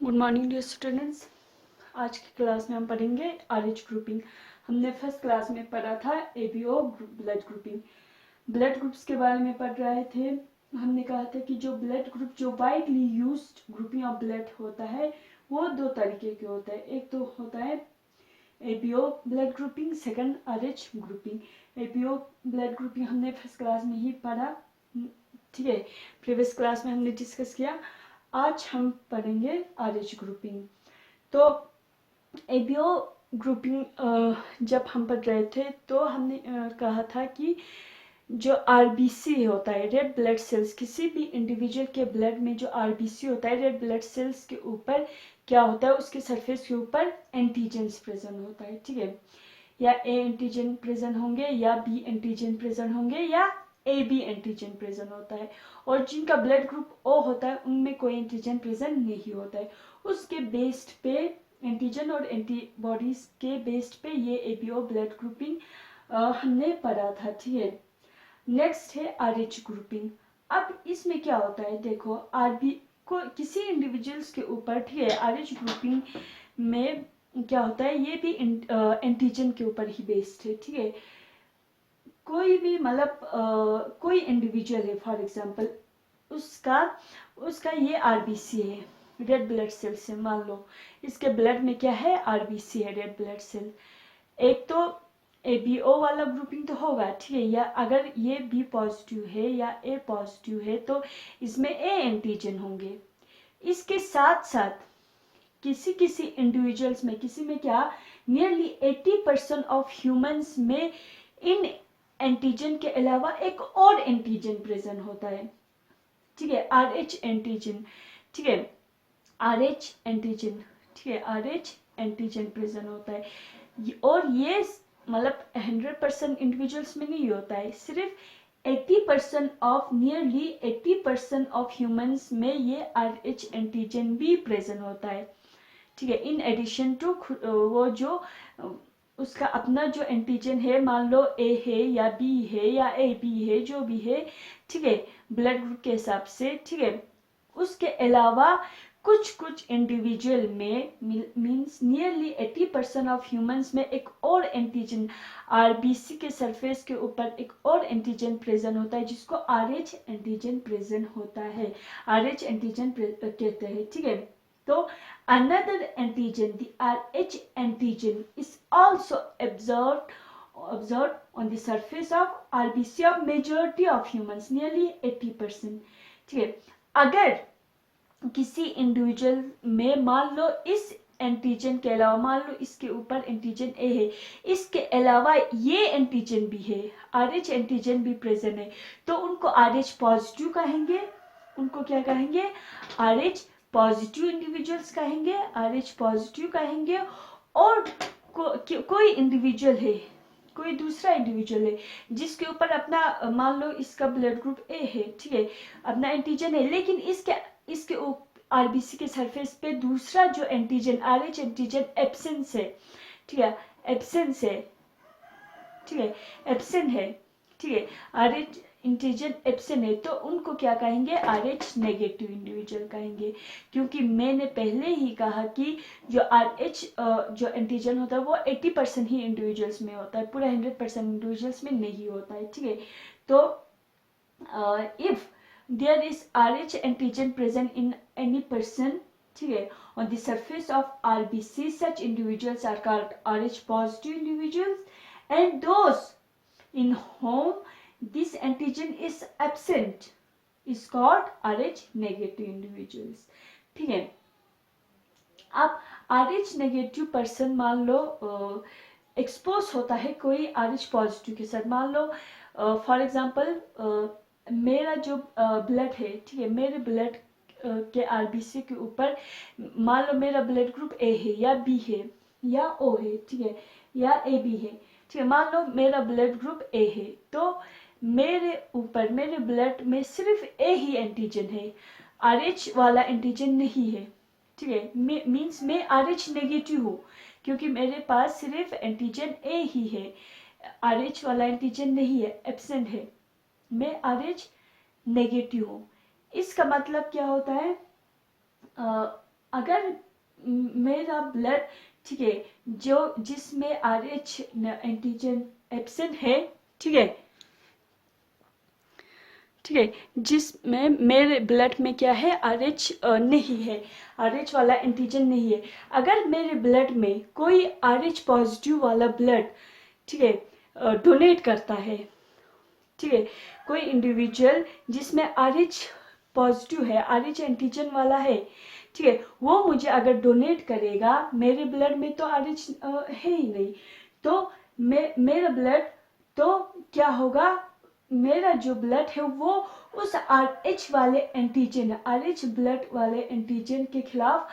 Good morning dear students. आज की class में हम पढ़ेंगे आरएच ग्रुपिंग। हमने फर्स्ट क्लास में पढ़ा था ABO blood grouping. Blood groups के बारे में पढ़ रहे थे। हमने कहा था कि जो ब्लड ग्रुप जो widely used grouping of blood होता है वो दो तरीके के होता है। एक तो होता है ABO blood grouping, second RH grouping. ABO blood grouping हमने फर्स्ट क्लास में ही पढ़ा, ठीक है, प्रीवियस क्लास में हमने डिस्कस किया। आज हम पढ़ेंगे आरएच ग्रुपिंग। तो एबीओ ग्रुपिंग जब हम पढ़ रहे थे तो हमने कहा था कि जो आरबीसी होता है, रेड ब्लड सेल्स, किसी भी इंडिविजुअल के ब्लड में जो आरबीसी होता है, रेड ब्लड सेल्स के ऊपर क्या होता है, उसके सरफेस के ऊपर एंटीजेंस प्रेजेंट होता है, ठीक है। या ए एंटीजन प्रेजेंट होंगे या बी एंटीजन प्रेजेंट होंगे या ए बी एंटीजन प्रेजेंट होता है। और जिनका ब्लड ग्रुप ओ होता है उनमें कोई एंटीजन प्रेजेंट नहीं होता है। उसके बेस्ड पे एंटीजन और एंटीबॉडीज के बेस्ड पे ये एबीओ ब्लड ग्रुपिंग हमने पढ़ा था, ठीक है। नेक्स्ट है आरएच ग्रुपिंग। अब इसमें क्या होता है, देखो आरबी को किसी इंडिविजुअल्स के ऊपर, ठीक है, आरएच ग्रुपिंग में क्या होता है, ये भी एंटीजन के ऊपर ही बेस्ड है, ठीक है। कोई भी मतलब कोई इंडिविजुअल है, फॉर एग्जांपल उसका उसका ये आरबीसी है, रेड ब्लड सेल से, मान लो इसके ब्लड में क्या है, आरबीसी है, रेड ब्लड सेल। एक तो एबीओ वाला ग्रुपिंग तो होगा, ठीक है, या अगर ये बी पॉजिटिव है या ए पॉजिटिव है तो इसमें ए एंटीजन होंगे। इसके साथ साथ किसी किसी इंडिविजुअल्स में, किसी में क्या, नियरली 80% ऑफ ह्यूमंस में इन एंटीजन के अलावा एक और एंटीजन प्रेजेंट होता है, ठीक है, आरएच एंटीजन, ठीक है, आरएच एंटीजन, ठीक है, आरएच एंटीजन प्रेजेंट होता है। और ये मतलब 100% इंडिविजुअल्स में नहीं होता है, सिर्फ 80% ऑफ, नियरली 80% ऑफ ह्यूमंस में ये आरएच एंटीजन भी प्रेजेंट होता है, ठीक है। इन एडिशन टू वो जो उसका अपना जो एंटीजन है, मान लो ए है या बी है या ए बी है, जो भी है, ठीक है, ब्लड ग्रुप के हिसाब से, ठीक है। उसके अलावा कुछ कुछ इंडिविजुअल में मींस नियरली 80% ऑफ ह्यूमंस में एक और एंटीजन, आरबीसी के सरफेस के ऊपर एक और एंटीजन प्रेजेंट होता है जिसको आरएच एंटीजन प्रेजेंट होता है, आरएच एंटीजन कहते हैं, ठीक है। तो another antigen, the Rh antigen, is also observed on the surface of RBC of majority of humans, nearly 80%, ठीक है। अगर किसी इंडिविजुअल में मान लो इस एंटीजन के अलावा, मान लो इसके ऊपर एंटीजन ए है, इसके अलावा ये एंटीजन भी है, आरएच एंटीजन भी प्रेजेंट है, तो उनको आरएच पॉजिटिव कहेंगे। उनको क्या कहेंगे, आरएच पॉजिटिव इंडिविजुअल्स कहेंगे, आरएच पॉजिटिव कहेंगे। और कोई इंडिविजुअल है, कोई दूसरा इंडिविजुअल है जिसके ऊपर अपना, मान लो इसका ब्लड ग्रुप ए है, ठीक है, अपना एंटीजन है, लेकिन इसके आरबीसी के सरफेस पे दूसरा जो एंटीजन, आरएच एंटीजन एब्सेंस है, ठीक है, एब्सेंस है, ठीक है, एब्सेंट है, ठीक है, आरएच एंटीजन एब्सेंट है, तो उनको क्या कहेंगे, आरएच नेगेटिव इंडिविजुअल कहेंगे। क्योंकि मैंने पहले ही कहा कि जो आरएच जो एंटीजन होता है वो 80% ही इंडिविजुअल्स में होता है, पूरा 100% इंडिविजुअल्स में नहीं होता है, ठीक है। तो if there is Rh antigen present in any person, ठीक है, on the surface of RBC, such individuals are called Rh positive individuals, and those in whom this antigen is absent is called Rh negative individuals, ठीक है। अब Rh negative person मान लो expose होता है कोई Rh positive के साथ, मान लो फॉर एग्जांपल मेरा जो ब्लड है, ठीक है, मेरे ब्लड के आरबीसी के ऊपर मान लो मेरा ब्लड ग्रुप ए है या बी है या ओ है, ठीक है, या ए बी है, ठीक है, मान लो मेरा ब्लड ग्रुप ए है, तो मेरे ऊपर मेरे ब्लड में सिर्फ ए ही एंटीजन है, आरएच वाला एंटीजन नहीं है, ठीक है, मीन्स मैं आरएच नेगेटिव हूँ क्योंकि मेरे पास सिर्फ एंटीजन ए ही है, आरएच वाला एंटीजन नहीं है, एब्सेंट है, मैं आरएच नेगेटिव हूँ। इसका मतलब क्या होता है, अगर मेरा ब्लड, ठीक है, जो जिसमें RH एंटीजन एब्सेंट है, ठीक है, ठीक है, जिसमें मेरे ब्लड में क्या है, RH नहीं है, RH वाला एंटीजन नहीं है। अगर मेरे ब्लड में कोई RH पॉजिटिव वाला ब्लड, ठीक है, डोनेट करता है, ठीक है, कोई इंडिविजुअल जिसमें RH पॉजिटिव है, RH एंटीजन वाला है, ठीक है, वो मुझे अगर डोनेट करेगा, मेरे ब्लड में तो RH है ही नहीं, तो मेरा ब्लड, तो क्या होगा, मेरा जो ब्लड है वो उस RH वाले एंटीजन, RH ब्लड वाले एंटीजन के खिलाफ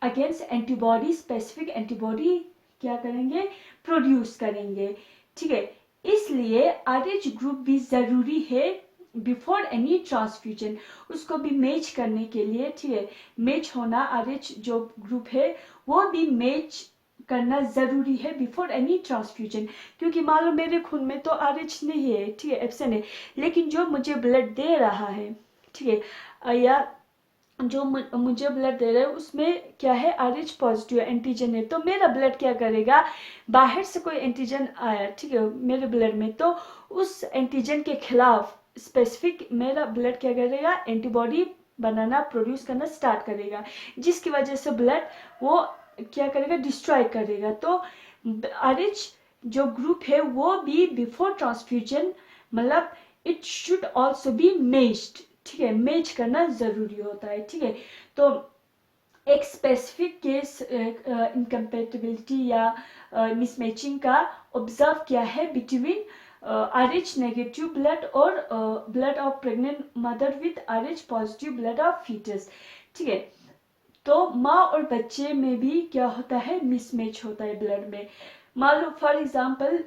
अगेंस्ट एंटीबॉडी, स्पेसिफिक एंटीबॉडी क्या करेंगे, प्रोड्यूस करेंगे, ठीक है। इसलिए RH ग्रुप भी जरूरी है बिफोर एनी ट्रांसफ्यूजन, उसको भी मैच करने के लिए, ठीक है, मैच होना, RH जो ग्रुप है वो भी मैच करना जरूरी है बिफोर एनी ट्रांसफ्यूजन। क्योंकि मान लो मेरे खून में तो RH नहीं है, ठीक है, एब्सेंट है, लेकिन जो मुझे ब्लड दे रहा है, ठीक है, या जो मुझे ब्लड दे रहा है उसमें क्या है, RH पॉजिटिव एंटीजन है, तो मेरा ब्लड क्या करेगा, बाहर से कोई एंटीजन आया, ठीक है, मेरे ब्लड में, तो उस एंटीजन के खिलाफ स्पेसिफिक मेरा ब्लड क्या करेगा, एंटीबॉडी बनाना, प्रोड्यूस करना स्टार्ट करेगा, जिसकी वजह से ब्लड वो क्या करेगा, डिस्ट्रॉय करेगा। तो RH जो ग्रुप है वो भी बिफोर ट्रांसफ्यूजन, मतलब it should also be matched, ठीक है, मैच करना जरूरी होता है, ठीक है। तो एक स्पेसिफिक केस इनकम्पेटिबिलिटी या मिसमैचिंग का ऑब्जर्व किया है बिटवीन RH नेगेटिव ब्लड और blood of pregnant mother with RH positive blood of foetus, ठीक है। तो माँ और बच्चे में भी क्या होता है, मिसमैच होता है ब्लड में। मान लो फॉर एग्जांपल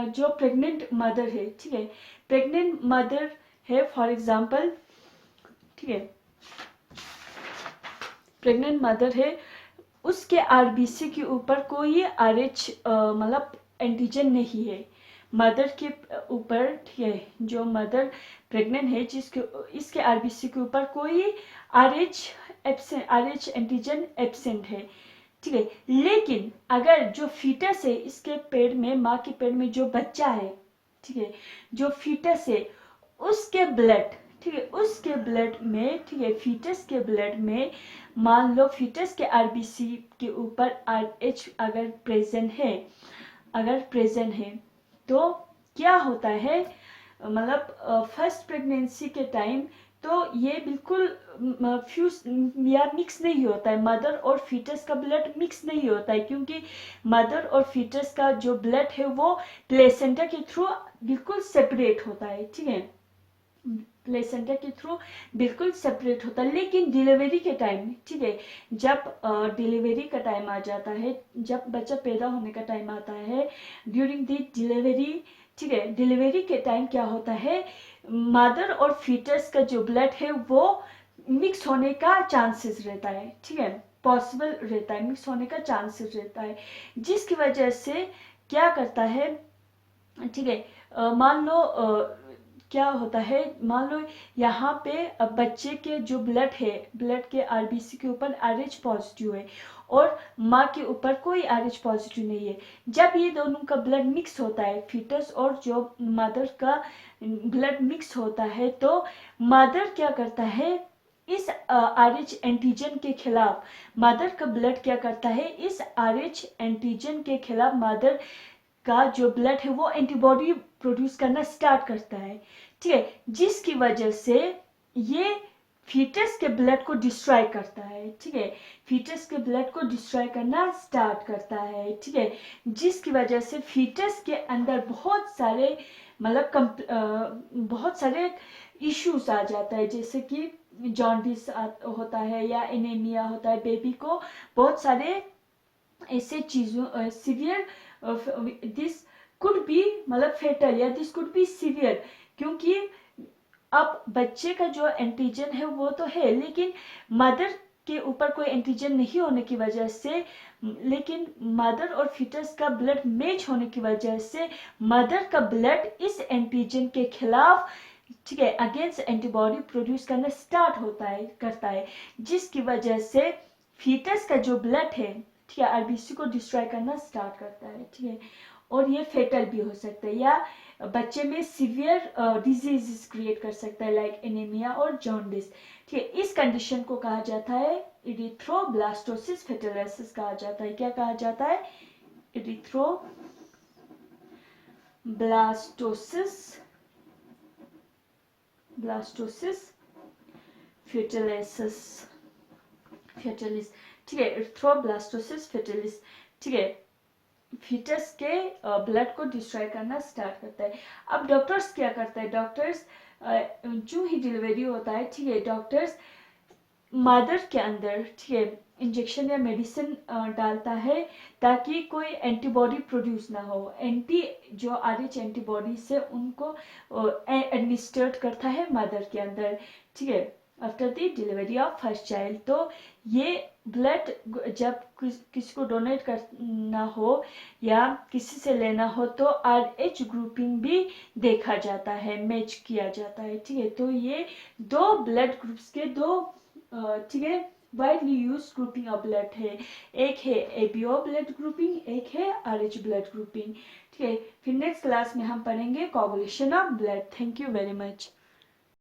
जो प्रेग्नेंट मदर है, ठीक है, प्रेग्नेंट मदर है फॉर एग्जांपल, ठीक है, प्रेग्नेंट मदर है, उसके RBC के ऊपर कोई RH मतलब एंटीजन नहीं है, मदर के ऊपर, ठीक है, जो मदर प्रेग्नेंट है जिसके इसके RBC के ऊपर कोई RH एंटीजन एब्सेंट है, ठीक है। लेकिन अगर जो फीटस है, इसके पेट में, माँ के पेट में जो बच्चा है, ठीक है, जो फीटस है उसके ब्लड, ठीक है, उसके ब्लड में, ठीक है, फीटस के ब्लड में मान लो फीटस के RBC के ऊपर RH अगर प्रेजेंट है, तो क्या होता है, मतलब फर्स्ट प्रेगनेंसी के टाइम तो ये बिल्कुल फ्यूज या मिक्स नहीं होता है, मदर और फीटस का ब्लड मिक्स नहीं होता है, क्योंकि मदर और फीटस का जो ब्लड है वो प्लेसेंटा के थ्रू बिल्कुल सेपरेट होता है, ठीक है, प्लेसेंटा के थ्रू बिल्कुल सेपरेट होता है। लेकिन डिलीवरी के टाइम, ठीक है, जब डिलीवरी का टाइम आ जाता है, जब बच्चा पैदा होने का टाइम आता है, ड्यूरिंग द डिलीवरी, ठीक है, डिलीवरी के टाइम क्या होता है, मदर और फीटस का जो ब्लड है वो मिक्स होने का चांसेस रहता है, ठीक है, पॉसिबल रहता है, मिक्स होने का चांसेस रहता है, जिसकी वजह से क्या करता है, ठीक है, मान लो क्या होता है, मान लो यहाँ पे बच्चे के जो ब्लड है, ब्लड के RBC के ऊपर RH पॉजिटिव है और माँ के ऊपर कोई RH पॉजिटिव नहीं है। जब ये दोनों का ब्लड मिक्स होता है, फीटस और जो मदर का ब्लड मिक्स होता है, तो मदर क्या करता है, इस RH एंटीजन के खिलाफ, मदर का ब्लड क्या करता है, इस RH एंटीजन के खिलाफ मदर का जो ब्लड है वो एंटीबॉडी प्रोड्यूस करना स्टार्ट करता है, ठीक है, जिसकी वजह से ये फीटस के ब्लड को डिस्ट्रॉय करता है, ठीक है, फीटस के ब्लड को डिस्ट्रॉय करना स्टार्ट करता है, ठीक है, जिसकी वजह से फीटस के अंदर बहुत सारे मतलब बहुत सारे इश्यूज आ जाता है, जैसे कि जॉन्डिस होता है या एनीमिया होता है, बेबी को बहुत सारे ऐसे चीजों सिवियर दिस कुड बी मतलब फेटल या दिस कुड बी सिवियर, क्योंकि अब बच्चे का जो एंटीजन है वो तो है, लेकिन मदर के ऊपर कोई एंटीजन नहीं होने की वजह से, लेकिन मदर और फीटस का ब्लड मैच होने की वजह से मदर का ब्लड इस एंटीजन के खिलाफ ठीक है, अगेंस्ट एंटीबॉडी प्रोड्यूस करना स्टार्ट करता है, जिसकी वजह से फीटस का जो ब्लड है, ठीक है, आरबीसी को डिस्ट्रॉय करना स्टार्ट करता है। ठीक है, और ये फेटल भी हो सकता है या बच्चे में सीवियर डिजीज क्रिएट कर सकता है, लाइक एनीमिया और जॉन्डिस। ठीक है, इस कंडीशन को कहा जाता है इरिथ्रोब्लास्टोसिस फेटलेसिस कहा जाता है। क्या कहा जाता है? इरिथ्रोब्लास्टोसिस फेटलेसिस। ठीक है, इरिथ्रोब्लास्टोसिस फेटलिस। ठीक है, फीटस के ब्लड को डिस्ट्रॉय करना स्टार्ट करता है। अब डॉक्टर्स क्या करता है? डॉक्टर्स जो ही डिलीवरी होता है, ठीक है, डॉक्टर्स मदर के अंदर, ठीक है, इंजेक्शन या मेडिसिन डालता है ताकि कोई एंटीबॉडी प्रोड्यूस ना हो। जो आरएच एंटीबॉडी से उनको एडमिनिस्ट्रेट करता है मदर के अंदर। ठीक है, after the delivery of first child. तो ये ब्लड जब किसी को डोनेट करना हो या किसी से लेना हो तो आरएच ग्रुपिंग भी देखा जाता है, मैच किया जाता है। ठीक है, तो ये दो ब्लड ग्रुप्स के दो, ठीक है, widely use grouping of blood है। एक है एबीओ ब्लड ग्रुपिंग, एक है आरएच ब्लड ग्रुपिंग। ठीक है, फिर नेक्स्ट क्लास में हम पढ़ेंगे coagulation of blood. Thank you very much.